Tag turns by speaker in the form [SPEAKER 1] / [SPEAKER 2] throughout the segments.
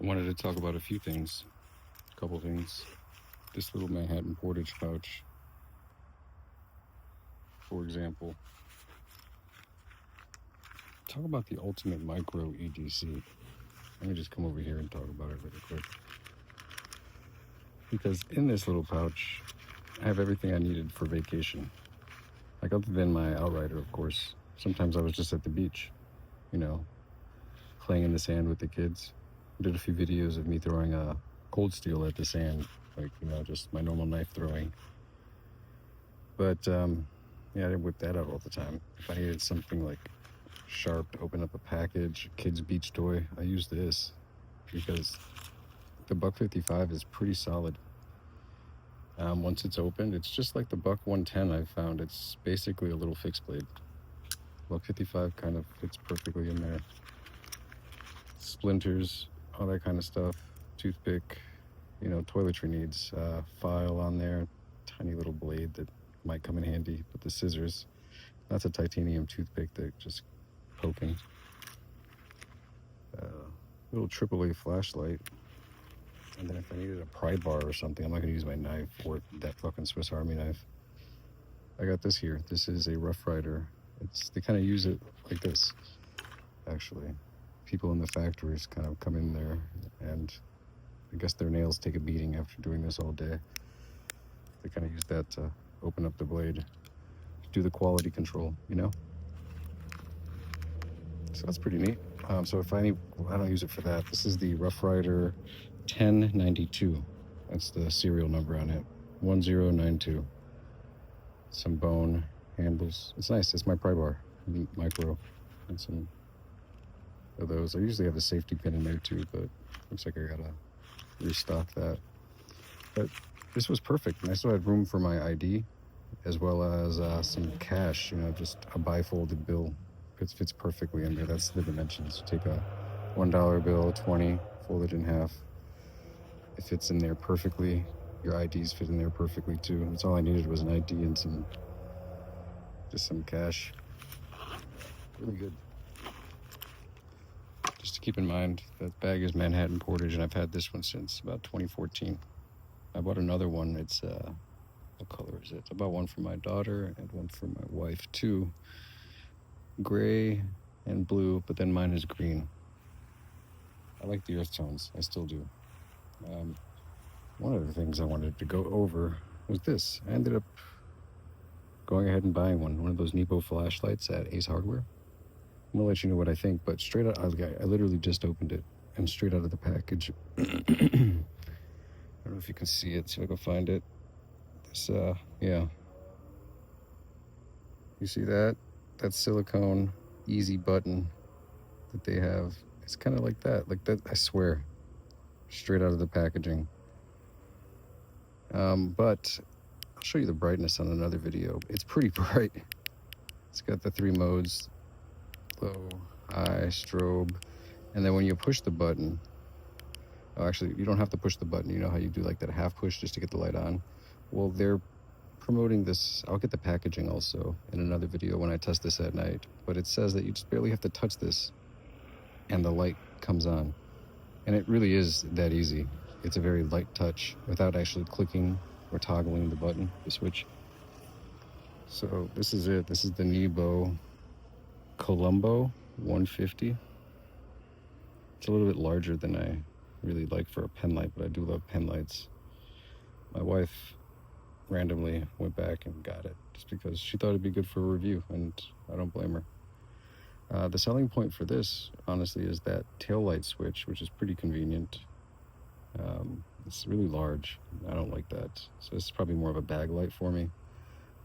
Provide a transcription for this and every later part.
[SPEAKER 1] I wanted to talk about a few things, a couple things. This little Manhattan portage pouch, for example. Talk about the ultimate micro EDC. Let me just come over here and talk about it really quick. Because in this little pouch, I have everything I needed for vacation. Like, other than my outrider, of course. Sometimes I was just at the beach, playing in the sand with the kids. I did a few videos of me throwing a cold steel at the sand, just my normal knife throwing. But yeah, I didn't whip that out all the time. If I needed something like sharp to open up a package, a kid's beach toy, I use this because the buck 55 is pretty solid. Once it's opened, it's just like the buck 110 I've found. It's basically a little fixed blade. Buck 55 kind of fits perfectly in there. Splinters, all that kind of stuff. Toothpick, toiletry needs. File on there, tiny little blade that might come in handy. But the scissors, that's a titanium toothpick that just poking. Little AAA flashlight. And then if I needed a pry bar or something, I'm not going to use my knife or that fucking Swiss Army knife. I got this here. This is a Rough Rider. They kind of use it like this, actually. People in the factories kind of come in there, and I guess their nails take a beating after doing this all day. They kind of use that to open up the blade, do the quality control, So that's pretty neat. So if I don't use it for that. This is the Rough Rider 1092. That's the serial number on it. 1092. Some bone handles. It's nice. It's my pry bar, micro, and some of those. I usually have a safety pin in there too, but looks like I gotta restock that. But this was perfect, and I still had room for my ID, as well as some cash. Just a bifolded bill. It fits perfectly in there. That's the dimensions. Take a $1 bill, 20, fold it in half. It fits in there perfectly. Your IDs fit in there perfectly too. That's all I needed was an ID and just some cash. Really good. Just to keep in mind, that bag is Manhattan portage, and I've had this one since about 2014. I bought another one. It's what color is it? I bought one for my daughter and one for my wife too. Gray and blue, but then mine is green. I like the earth tones. I still do. One of the things I wanted to go over was this. I ended up going ahead and buying one of those Nebo flashlights at Ace Hardware. I'm gonna let you know what I think, but straight out, I literally just opened it, and straight out of the package, I don't know if you can see it, see if I can find it. This, yeah. You see that? That silicone easy button that they have. It's kind of like that, I swear, straight out of the packaging. But I'll show you the brightness on another video. It's pretty bright. It's got the 3 modes, low, high, strobe, and then when you push the button, actually, you don't have to push the button. You know how you do like that half push just to get the light on? Well, they're promoting this. I'll get the packaging also in another video when I test this at night, but it says that you just barely have to touch this and the light comes on. And it really is that easy. It's a very light touch without actually clicking or toggling the button, the switch. So this is it. This is the Nebo Columbo 150. It's a little bit larger than I really like for a pen light, but I do love pen lights. My wife randomly went back and got it just because she thought it'd be good for a review, and I don't blame her. The selling point for this, honestly, is that tail light switch, which is pretty convenient. It's really large. I don't like that, so it's probably more of a bag light for me.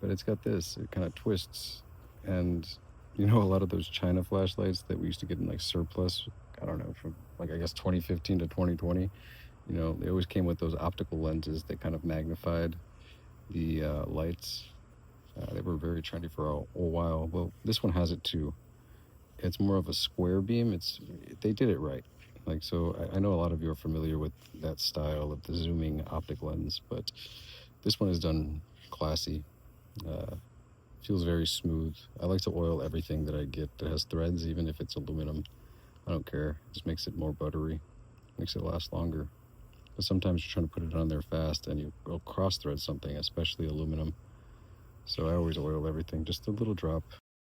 [SPEAKER 1] But it's got this. It kind of twists, and a lot of those China flashlights that we used to get in like surplus, I don't know, from I guess 2015 to 2020, they always came with those optical lenses that kind of magnified the lights. They were very trendy for a while. Well, this one has it too. It's more of a square beam. They did it right. So I know a lot of you are familiar with that style of the zooming optic lens, but this one is done classy. Feels very smooth. I like to oil everything that I get that has threads, even if it's aluminum. I don't care. It just makes it more buttery. makes it last longer. But sometimes you're trying to put it on there fast and you will cross thread something, especially aluminum. So I always oil everything, just a little drop.